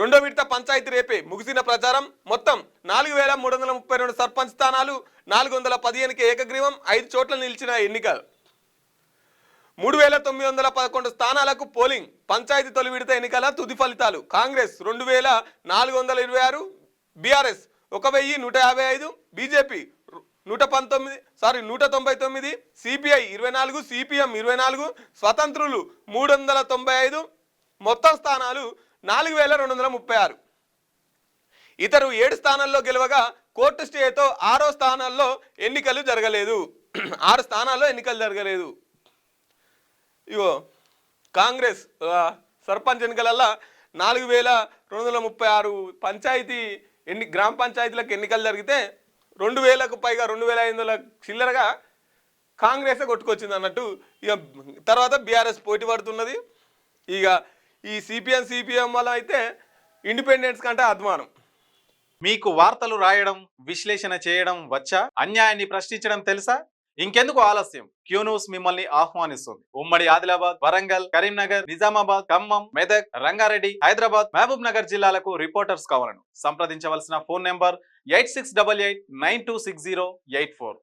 రెండో విడత పంచాయతీ రేపే ముగిసిన ప్రచారం. మొత్తం 4332 సర్పంచ్ స్థానాలు, 415కి ఏకగ్రీవం, 5 చోట్ల నిలిచిన ఎన్నికలు. 3911 స్థానాలకు పోలింగ్. పంచాయతీ తొలి విడత ఎన్నికల తుది ఫలితాలు. Congress 2426, BRS 1155, BJP 199, CPI 24, CPM 24, స్వతంత్రులు 395. మొత్తం స్థానాలు 4236. ఇతరు 7 స్థానాల్లో గెలవగా కోర్టు స్టేతో 6 స్థానాల్లో ఎన్నికలు జరగలేదు. 6 స్థానాల్లో ఎన్నికలు జరగలేదు. ఇగో కాంగ్రెస్ సర్పంచ్ ఎన్నికలల్లో 4236 పంచాయతీ గ్రామ పంచాయతీలకు ఎన్నికలు జరిగితే 2000కు పైగా 2500 చిల్లరగా కాంగ్రెసే కొట్టుకొచ్చింది అన్నట్టు. ఇక తర్వాత బీఆర్ఎస్ పోటీ పడుతున్నది. ఇక ఈ సిపిఎం వల్ల అయితే ఇండిపెండెన్స్ కంటే అద్మానం. మీకు వార్తలు రాయడం, విశ్లేషణ చేయడం వచ్చా? అన్యాయాన్ని ప్రశ్నించడం తెలుసా? ఇంకెందుకు ఆలస్యం? క్యూ న్యూస్ మిమ్మల్ని ఆహ్వానిస్తుంది. ఉమ్మడి ఆదిలాబాద్, వరంగల్, కరీంనగర్, నిజామాబాద్, ఖమ్మం, మెదక్, రంగారెడ్డి, హైదరాబాద్, మహబూబ్ నగర్ జిల్లాలకు రిపోర్టర్స్ కావాలను సంప్రదించవలసిన ఫోన్ నెంబర్ 8688926084.